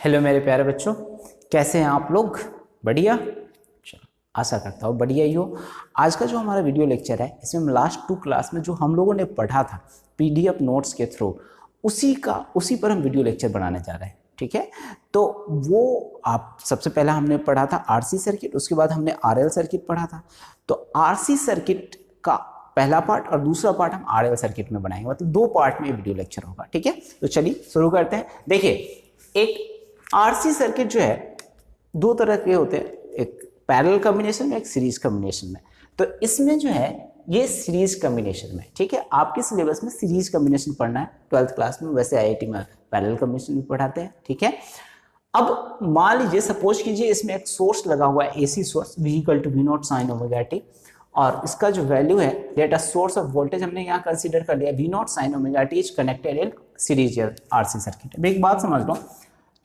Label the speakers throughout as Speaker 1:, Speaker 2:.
Speaker 1: Hello मेरे प्यारे बच्चों, कैसे हैं आप लोग? बढ़िया। चलो, आशा करता हूँ बढ़िया ही हो। आज का जो हमारा वीडियो लेक्चर है, इसमें हम लास्ट 2 क्लास में जो हम लोगों ने पढ़ा था पीडीएफ नोट्स के थ्रू, उसी पर हम वीडियो लेक्चर बनाने जा रहे हैं। ठीक है, तो वो आप सबसे पहला हमने पढ़ा था आरसी सर्किट, उसके बाद हमने आरएल सर्किट पढ़ा था। तो आरसी सर्किट का पहला पार्ट और दूसरा पार्ट हम आरएल सर्किट में बनाएंगे, मतलब 2 पार्ट में वीडियो लेक्चर होगा। ठीक है, तो चलिए शुरू करते हैं। देखिए, एक आरसी सर्किट जो है 2 तरह के होते हैं, एक पैरेलल कॉम्बिनेशन में, एक सीरीज कॉम्बिनेशन में। तो इसमें जो है ये सीरीज कॉम्बिनेशन में, ठीक है, आपके सिलेबस में सीरीज कॉम्बिनेशन पढ़ना है 12th क्लास में। वैसे आईआईटी में पैरेलल कॉम्बिनेशन भी पढ़ाते हैं। ठीक है, अब मान लीजिए, सपोज कीजिए इसमें एक सोर्स लगा हुआ है, AC source V = V0 sin omega t, और इसका जो वैल्यू है डेटा सोर्स ऑफ वोल्टेज हमने यहाँ कंसीडर कर लिया V0 sin omega t is connected in series RC circuit. अब एक बात समझ लो,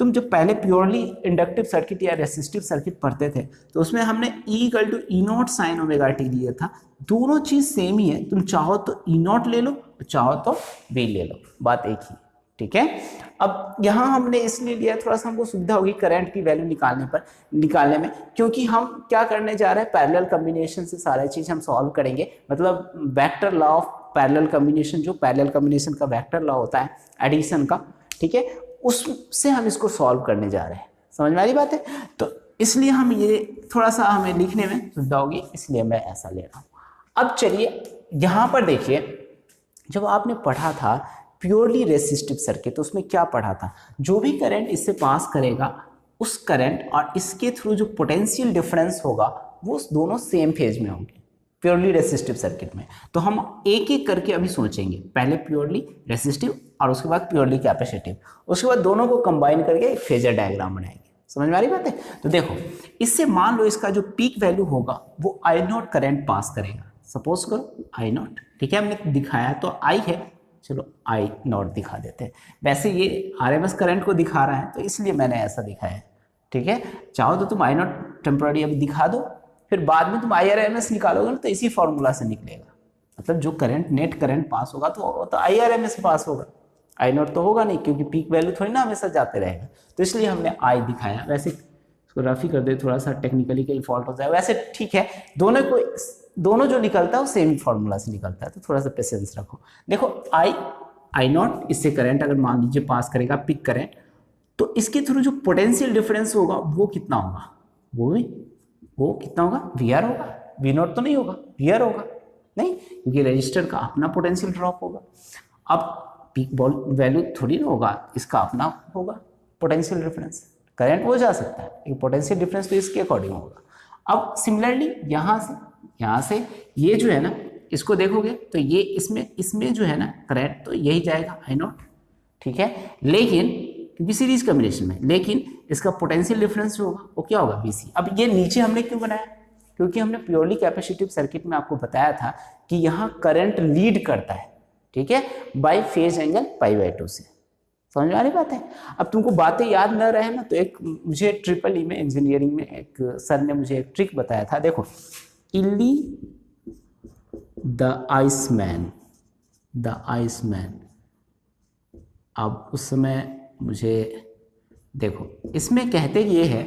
Speaker 1: तुम जब पहले प्योरली इंडक्टिव सर्किट या रेसिस्टिव सर्किट पढ़ते थे तो उसमें हमने E = E0 sin omega t लिया था। दोनों चीज सेम ही है, तुम चाहो तो E0 ले लो, चाहो तो V ले लो, बात एक ही। ठीक है, अब यहाँ हमने इसलिए लिया, थोड़ा सा हमको सुविधा होगी करंट की वैल्यू निकालने में, क्योंकि हम क्या करने जा रहे हैं, पैरेलल कॉम्बिनेशन से सारा चीज हम सॉल्व करेंगे। मतलब vector law of parallel combination, जो पैरेलल कॉम्बिनेशन का वेक्टर लॉ होता है एडिशन का, ठीक है, उससे हम इसको सॉल्व करने जा रहे हैं। समझ में आ रही बात है? तो इसलिए हम ये थोड़ा सा हमें लिखने में सुविधा होगी, इसलिए मैं ऐसा ले रहा हूँ। अब चलिए यहाँ पर देखिए, जब आपने पढ़ा था प्योरली रेसिस्टिव सर्किट, तो उसमें क्या पढ़ा था, जो भी करंट इससे पास करेगा, उस करंट और इसके थ्रू जो पोटेंशियल डिफरेंस होगा वो दोनों सेम फेज में होंगे प्योरली रेसिस्टिव सर्किट में। तो हम एक एक करके अभी सोचेंगे, पहले प्योरली रेसिस्टिव और उसके बाद प्योरली कैपेसिटिव, उसके बाद दोनों को कंबाइन करके एक फेजर डायग्राम बनाएंगे। समझ में आ रही बात है? तो देखो, इससे मान लो इसका जो पीक वैल्यू होगा वो I0 करंट पास करेगा। सपोज करो I0, ठीक है, हमने दिखाया तो I है, चलो I0 दिखा देते हैं। वैसे ये RMS करंट को दिखा रहा है तो इसलिए मैंने ऐसा दिखाया। ठीक है, चाहो तो तुम I0 टेम्पररी अभी दिखा दो, फिर बाद में तुम IRMS निकालोगे ना तो इसी फॉर्मूला से निकलेगा। मतलब जो करंट नेट करंट पास होगा तो IRMS पास होगा, I0 तो होगा नहीं, क्योंकि पीक वैल्यू थोड़ी ना हमेशा जाते रहेगा। तो इसलिए हमने I दिखाया। वैसे इसको रफी कर दे, थोड़ा सा टेक्निकली कहीं फॉल्ट हो जाए। वैसे ठीक है, दोनों जो निकलता है वो सेम फॉर्मूला से निकलता है, तो थोड़ा सा पेशेंस रखो। देखो I0, इससे करंट अगर मान लीजिए पास करेगा पिक करंट, तो इसके थ्रू जो पोटेंशियल डिफरेंस होगा वो कितना होगा, वो कितना होगा, VR होगा। V0 तो नहीं होगा, VR होगा नहीं, क्योंकि रजिस्टर का अपना पोटेंशियल ड्रॉप होगा। अब पीक वैल्यू थोड़ी ना होगा, इसका अपना होगा पोटेंशियल डिफरेंस। करंट वो जा सकता है, पोटेंशियल डिफरेंस तो इसके अकॉर्डिंग होगा। अब सिमिलरली यहाँ से ये जो है ना, इसको देखोगे तो ये इसमें जो है ना करंट तो यही जाएगा I0, ठीक है, लेकिन क्योंकि सीरीज कॉम्बिनेशन में, लेकिन इसका पोटेंशियल डिफरेंस जो होगा वो क्या होगा, VC। अब ये नीचे हमने क्यों बनाया, क्योंकि हमने प्योरली कैपेसिटिव सर्किट में आपको बताया था कि यहाँ करंट लीड करता है, ठीक है, बाय फेज एंगल π/2 से। समझ में आ रही बात है? अब तुमको बातें याद न रहे ना, तो एक मुझे ट्रिपल ई में इंजीनियरिंग में एक सर ने मुझे एक ट्रिक बताया था। देखो, इली द आइसमैन, अब उस समय मुझे देखो, इसमें कहते ये है,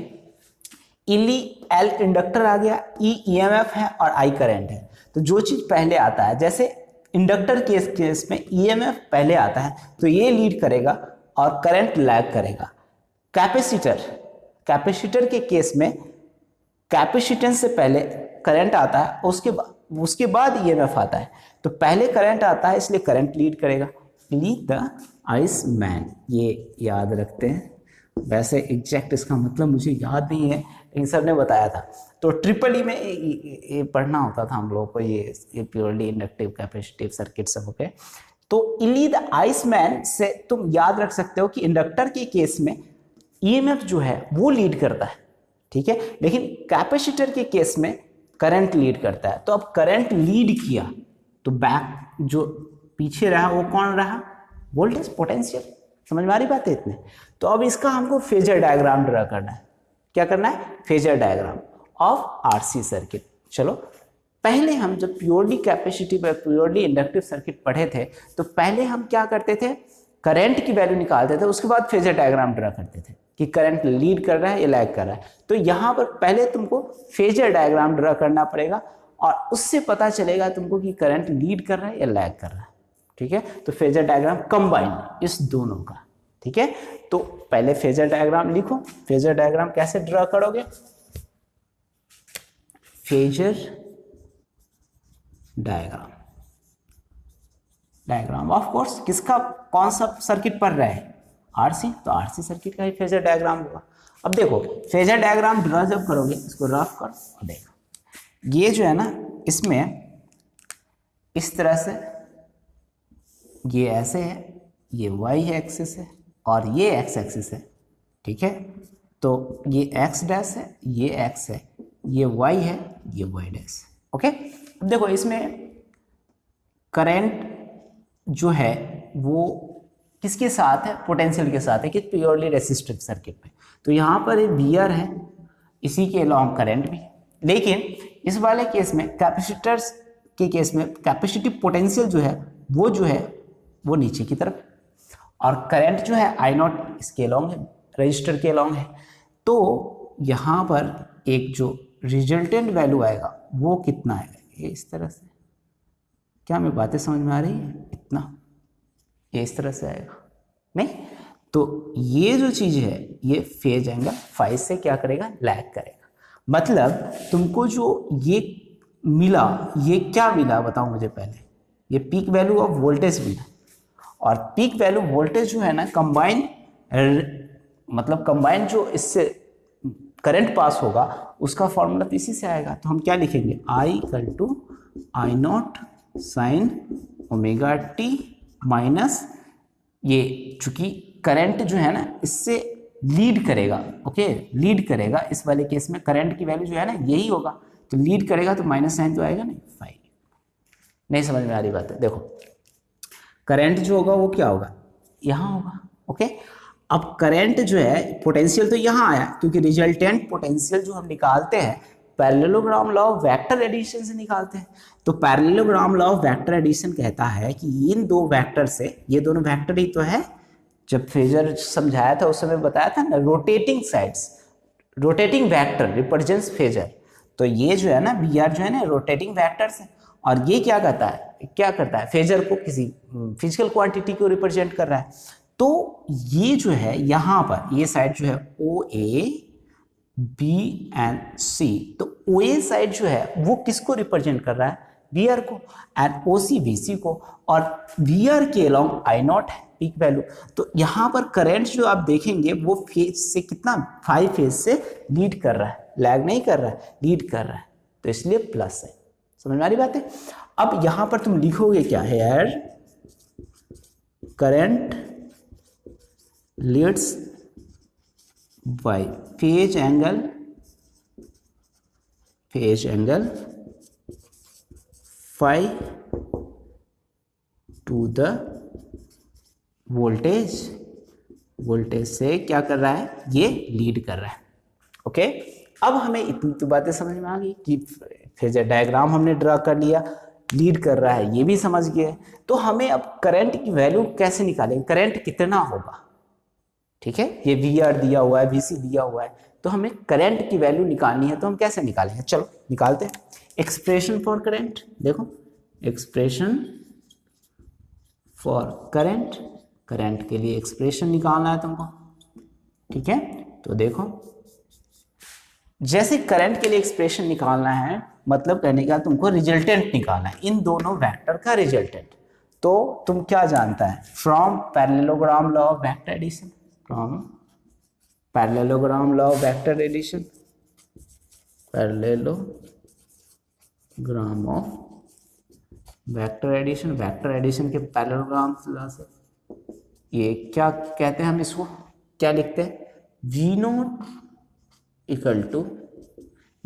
Speaker 1: इली L इंडक्टर आ गया, E EMF है और I करंट है। तो जो चीज पहले आता है, जैसे इंडक्टर केस में EMF पहले आता है तो ये लीड करेगा और करंट लैग करेगा। कैपेसिटर के केस में कैपेसिटेंस से पहले करंट आता है, उसके बाद EMF आता है। तो पहले करंट आता है, इसलिए करंट लीड करेगा। लीड द आइस मैन, ये याद रखते हैं। वैसे एग्जैक्ट इसका मतलब मुझे याद नहीं है, लेकिन सर ने बताया था। तो ट्रिपल ई में ये पढ़ना होता था हम लोगों को, ये प्योरली इंडक्टिव कैपेसिटिव सर्किट सब हो गए। तो इली द आइस मैन से तुम याद रख सकते हो कि इंडक्टर के केस में EMF जो है वो लीड करता है, ठीक है, लेकिन कैपेसिटर के केस में करंट लीड करता है। तो अब करंट लीड किया तो बैक जो पीछे रहा वो कौन रहा, वोल्टेज, पोटेंशियल। समझ में आ रही बात है इतने? तो अब इसका हमको फेजर डायग्राम ड्रा करना है। क्या करना है? Phasor diagram of RC circuit. चलो, पहले हम जब प्योरली कैपेसिटिव या प्योरली इंडक्टिव सर्किट पढ़े थे तो पहले हम क्या करते थे, करंट की वैल्यू निकालते थे, उसके बाद फेजर डायग्राम ड्रा करते थे। कि करंट लीड कर रहा है या लैग कर रहा है। तो यहाँ पर पहले तुमको फेजर डायग्राम ड्रा करना पड़ेगा और उससे पता चलेगा तुमको कि करंट लीड कर रहा है या लैग कर रहा है। ठीक है, तो फेजर डायग्राम कंबाइंड इस दोनों का। ठीक है, तो पहले फेजर डायग्राम लिखो। फेजर डायग्राम कैसे ड्रा करोगे? फेजर डायग्राम ऑफ कोर्स किसका, कौन सा सर्किट पढ़ रहा है? आरसी, तो आरसी सर्किट का ही फेजर डायग्राम होगा। अब देखो फेजर डायग्राम ड्रा जब करोगे, इसको रफ करो और देखो, ये जो है ना, इसमें इस तरह से ये ऐसे है, ये वाई एक्सिस है और ये एक्स एक्सिस है। ठीक है, तो ये एक्स डैश है, ये एक्स है, ये वाई है, ये वाई डैश। ओके, अब देखो इसमें करंट जो है वो किसके साथ है? पोटेंशियल के साथ है, कि प्योरली रेसिस्टिव सर्किट में। तो यहाँ पर वी आर है, इसी के अलॉन्ग करंट भी है। लेकिन इस वाले केस में, कैपेसिटर्स के केस में, कैपेसिटिव पोटेंशियल जो है वो नीचे की तरफ, और करंट जो है आई नॉट इसके अलॉन्ग है, रजिस्टर के अलॉन्ग है। तो यहाँ पर एक जो रिजल्टेंट वैल्यू आएगा वो कितना आएगा? ये इस तरह से। क्या मैं बातें समझ में आ रही है? इतना, ये इस तरह से आएगा नहीं? तो ये जो चीज है ये फेज एंगल फाई से क्या करेगा? लैग करेगा। मतलब तुमको जो ये मिला, ये क्या मिला बताओ मुझे पहले? ये पीक वैल्यू ऑफ वोल्टेज मिला, और पीक वैल्यू वोल्टेज जो है ना, कंबाइन, मतलब कंबाइन जो इससे करंट पास होगा उसका फॉर्मूला तो इसी से आएगा। तो हम क्या लिखेंगे? I equal to I naught sine omega t minus, ये चूंकि करंट जो है ना इससे लीड करेगा। ओके, लीड करेगा, इस वाले केस में करंट की वैल्यू जो है ना यही होगा, तो लीड करेगा तो माइनस साइन तो आएगा नहीं, फाइव। नहीं समझ में आ रही बात है? देखो करंट जो होगा वो क्या होगा? यहाँ होगा। ओके, अब करंट जो है, पोटेंशियल तो यहाँ आया, क्योंकि रिजल्टेंट पोटेंशियल जो हम निकालते हैं parallelogram law of vector addition से निकालते हैं। तो parallelogram law of vector addition कहता है कि इन दो वेक्टर से, ये दोनों वेक्टर ही तो है, जब फेजर समझाया था उस समय बताया था ना, rotating sides, rotating vector represents phasor. तो ये जो है ना वी आर जो है ना रोटेटिंग वेक्टर्स है, और ये क्या करता है? फेजर को, किसी फिजिकल क्वांटिटी को रिप्रेजेंट कर रहा है। तो ये जो है यहाँ पर ये साइड जो है ओ ए बी एंड सी, तो ओ ए साइड जो है वो किसको रिप्रेजेंट कर रहा है? वी आर को, एंड ओ सी वी सी को, और वी आर के अलॉन्ग आई नॉट है पीक वैल्यू। तो यहाँ पर करंट जो आप देखेंगे वो फेज से कितना? 5 फेज से लीड कर रहा है, लैग नहीं कर रहा है, लीड कर रहा है, तो इसलिए प्लस है। समझ में आ रही बात है? अब यहाँ पर तुम लिखोगे क्या है यार? Current leads by phase angle phi to the voltage से क्या कर रहा है? ये लीड कर रहा है। ओके, अब हमें इतनी तो बातें समझ में आ गई कि फेजर डायग्राम हमने ड्रा कर लिया, लीड कर रहा है ये भी समझ गए। तो हमें अब करंट की वैल्यू कैसे निकालेंगे? करंट कितना होगा? ठीक है, ये वी आर दिया हुआ है, वी सी दिया हुआ है, तो हमें करंट की वैल्यू निकालनी है। तो हम कैसे निकालेंगे? चलो निकालते हैं। एक्सप्रेशन फॉर करंट, देखो एक्सप्रेशन फॉर करंट के लिए एक्सप्रेशन निकालना है तुमको। ठीक है, तो देखो जैसे करंट के लिए एक्सप्रेशन निकालना है, मतलब कहने का तुमको रिजल्टेंट निकालना है, इन दोनों वेक्टर का रिजल्टेंट। तो तुम क्या जानता है? From parallelogram law of vector addition, from parallelogram law of vector addition, parallelogram of vector addition के पैरेललोग्राम से ये क्या कहते हैं? हम इसको क्या लिखते हैं? V naught equal to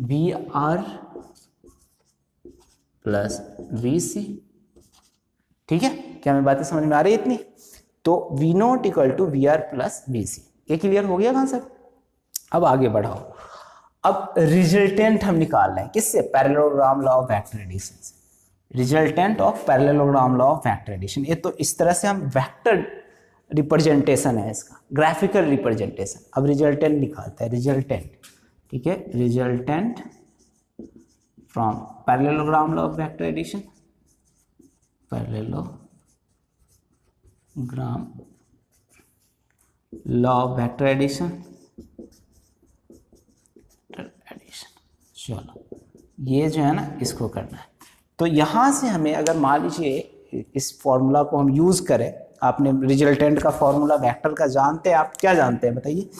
Speaker 1: V R plus V C. ठीक है, क्या मैं बातें समझ में आ रही है इतनी? तो V naught equal to V R plus V C, ये क्लियर हो गया कॉन्सेप्ट? अब आगे बढ़ाओ। अब रिजल्टेंट हम निकाल रहे हैं किससे? Parallelogram law of vector addition से। Resultant of parallelogram law of vector addition, ये तो इस तरह से हम वेक्टर रिप्रेजेंटेशन है इसका, ग्राफिकल रिप्रेजेंटेशन। अब रिजल्टेंट निकालते हैं, रिजल्टेंट, ठीक है, resultant from parallelogram law of vector addition, parallelogram law of vector addition, चलो ये जो है ना इसको करना है। तो यहाँ से हमें अगर मान लीजिए इस फॉर्मूला को हम यूज करें, आपने रिजल्टेंट का फॉर्मूला वेक्टर का जानते हैं, आप क्या जानते हैं बताइए,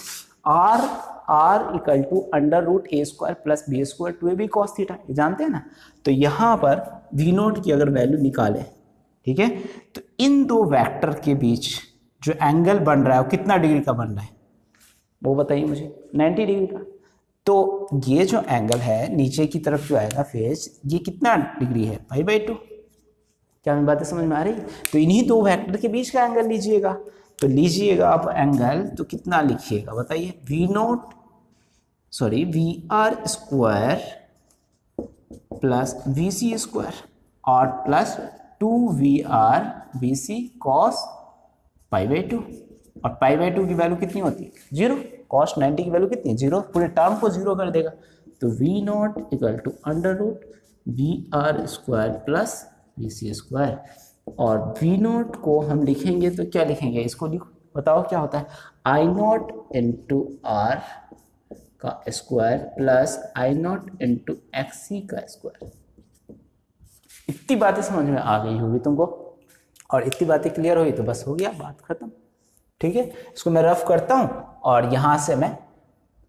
Speaker 1: R equal to under root A square plus B square two A B cos theta, ये जानते हैं ना। तो यहाँ पर वी नोट की अगर वैल्यू निकाले, ठीक है, तो इन दो वेक्टर के बीच जो एंगल बन रहा है वो कितना डिग्री का बन रहा है वो बताइए मुझे, 90 डिग्री का। तो ये जो एंगल है नीचे की तरफ जो आएगा फेज, ये कितना डिग्री है, π/2। क्या मेरी बातें समझ में आ रही है? तो इन्हीं दो वेक्टर के बीच का एंगल लीजिएगा, तो लीजिएगा आप एंगल, तो कितना लिखिएगा बताइए, V R square plus V C square और प्लस 2VR BC cos π/2, और π/2 की वैल्यू कितनी होती है, 0। cos 90 की वैल्यू कितनी है, 0, पूरे टर्म को 0 कर देगा। तो V naught equal to under root VR square plus BC square, और वी नॉट को हम लिखेंगे तो क्या लिखेंगे, इसको लिखो, बताओ क्या होता है, आई नॉट इंटू आर का स्क्वायर प्लस आई नॉट इंटू XC का स्क्वायर। इतनी बातें समझ में आ गई होगी तुमको, और इतनी बातें क्लियर हुई तो बस हो गया, बात खत्म, ठीक है। इसको मैं रफ करता हूँ और यहाँ से मैं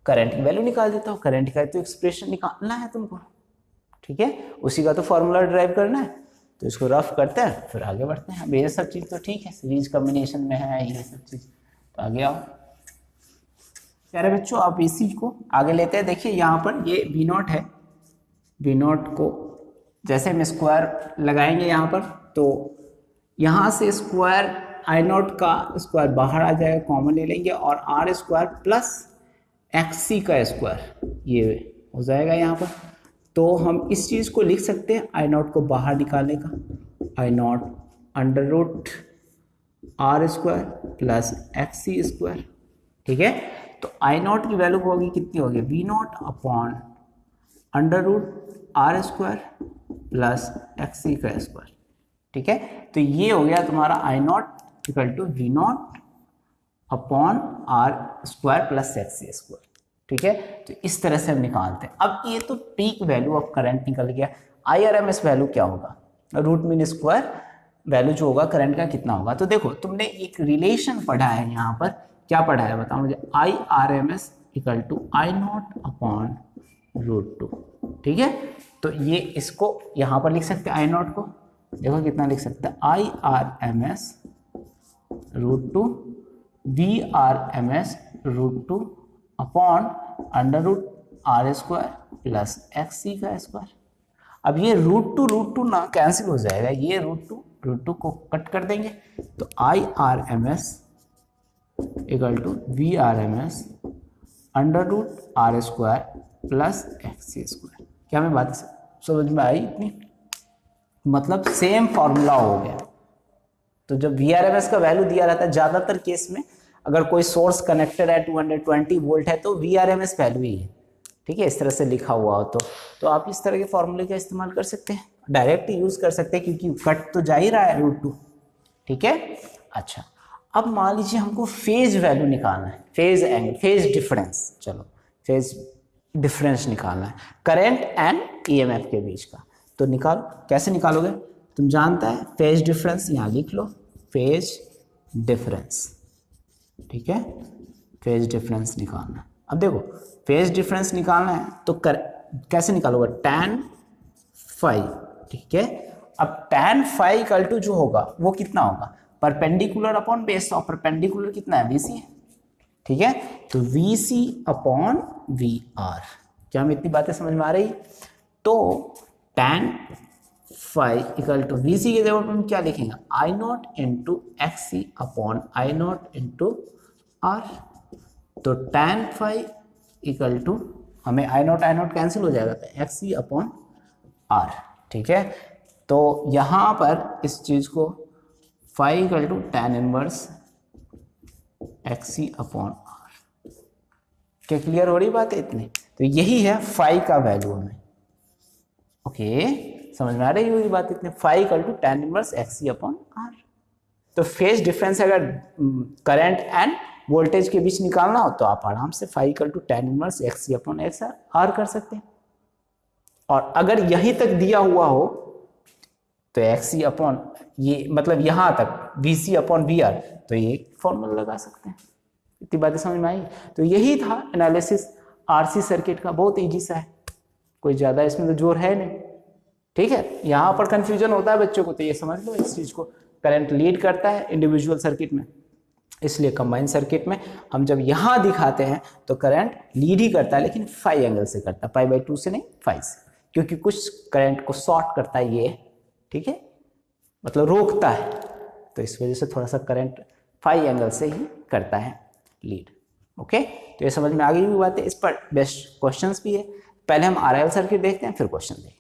Speaker 1: करंट की वैल्यू निकाल देता हूँ। करंट का तो एक्सप्रेशन निकालना है तुमको, ठीक है, उसी का तो फॉर्मूला ड्राइव करना है। तो इसको रफ करते हैं फिर आगे बढ़ते हैं। अब ये सब चीज़ तो ठीक है, सीरीज कॉम्बिनेशन में है ये सब चीज़, तो आगे आओ प्यारे बच्चों, आप इस चीज को आगे लेते हैं। देखिए यहाँ पर ये वी नॉट है, वी नॉट को जैसे हम स्क्वायर लगाएंगे यहाँ पर, तो यहाँ से स्क्वायर आई नॉट का स्क्वायर बाहर आ जाएगा, कॉमन ले लेंगे, और आर स्क्वायर प्लस XC का स्क्वायर ये हो जाएगा यहाँ पर। तो हम इस चीज़ को लिख सकते हैं, आई नॉट को बाहर निकालने का, I naught under root R square plus XC square, ठीक है। तो आई नॉट की वैल्यू होगी कितनी होगी, V naught upon under root R square plus XC का स्क्वायर, ठीक है। तो ये हो गया तुम्हारा I naught equal to V naught upon R square plus XC square, ठीक है। तो इस तरह से हम निकालते हैं। अब ये तो पीक वैल्यू ऑफ करंट निकल गया। IRMS वैल्यू क्या होगा, रूट मीन स्क्वायर वैल्यू जो होगा करंट का कितना होगा। तो देखो तुमने एक रिलेशन पढ़ा है यहाँ पर, क्या पढ़ा है बताओ मुझे, IRMS equal to I naught upon root 2, ठीक है। तो ये इसको यहाँ पर लिख सकते हैं, आई नॉट को देखो कितना लिख सकते हैं, IRMS root 2 VRMS root 2 upon under root R square plus XC का स्क्वायर। अब ये रूट टू ना कैंसिल हो जाएगा, ये रूट टू को कट कर देंगे, तो IRMS equal to VRMS under root R square plus XC square. क्या मैं बात समझ में आई इतनी, मतलब सेम फॉर्मूला हो गया। तो जब VRMS का वैल्यू दिया रहता है, ज़्यादातर केस में अगर कोई सोर्स कनेक्टेड है 220 वोल्ट है तो VRMS वैल्यू ही है, ठीक है, इस तरह से लिखा हुआ हो तो आप इस तरह के फॉर्मूले का इस्तेमाल कर सकते हैं, डायरेक्ट यूज़ कर सकते हैं, क्योंकि कट तो जा ही रहा है रूट 2, ठीक है। अच्छा, अब मान लीजिए हमको फेज वैल्यू निकालना है, फेज एंगल, फेज डिफरेंस, चलो फेज डिफरेंस निकालना है करंट एंड EMF के बीच का। तो निकालो, कैसे निकालोगे, तुम जानता है फेज डिफरेंस, यहाँ लिख लो फेज डिफरेंस, ठीक है, फेज डिफरेंस निकालना है। अब देखो फेज डिफरेंस निकालना है तो कैसे निकालोगे, tan phi, ठीक है। अब tan phi इक्वल टू जो होगा वो कितना होगा, परपेंडिकुलर अपॉन बेस, और परपेंडिकुलर कितना है, VC है, ठीक है। तो VC अपॉन VR, क्या हमें इतनी बातें समझ में आ रही। तो tan phi equal to VC के जगह पर हम क्या लिखेंगे, I naught into XC upon I naught into R। तो tan phi इक्वल टू हमें आई नॉट कैंसिल हो जाएगा, तो XC अपॉन R, ठीक है। तो यहाँ पर इस चीज़ को phi equal to tan inverse XC upon R। क्या क्लियर हो रही बात है इतनी? तो यही है फाई का वैल्यू हमें। ओके, समझ में आ रही होगी बात इतनी। Phi equal to tan inverse XC upon R। तो फेज डिफरेंस अगर करंट एंड वोल्टेज के बीच निकालना हो तो आप आराम से phi equal to tan inverse XC upon R कर सकते हैं। और अगर यहीं तक दिया हुआ हो तो XC अपॉन ये मतलब यहां तक VC अपॉन VR, तो ये फॉर्मूला लगा सकते हैं। इतनी बातें समझ में आई? तो यही था एनालिसिस RC सर्किट का, बहुत इजी सा है, कोई ज़्यादा इसमें तो जोर है नहीं। ठीक है, यहाँ पर कंफ्यूजन होता है बच्चों को, तो ये समझ लो इस चीज़ को। करंट लीड करता है इंडिविजुअल सर्किट में, इसलिए कंबाइन सर्किट में हम जब यहाँ दिखाते हैं तो करंट लीड ही करता है, लेकिन फाई एंगल से करता है, पाई/2 से नहीं, फाई से, क्योंकि कुछ करंट को शॉर्ट करता है ये, ठीक है, मतलब रोकता है, तो इस वजह से थोड़ा सा करंट फाई एंगल से ही करता है लीड। ओके, तो ये समझ में आ गई हुई बात है। इस पर बेस्ट क्वेश्चंस भी है। पहले हम RL सर्किट देखते हैं, फिर क्वेश्चन देखते हैं।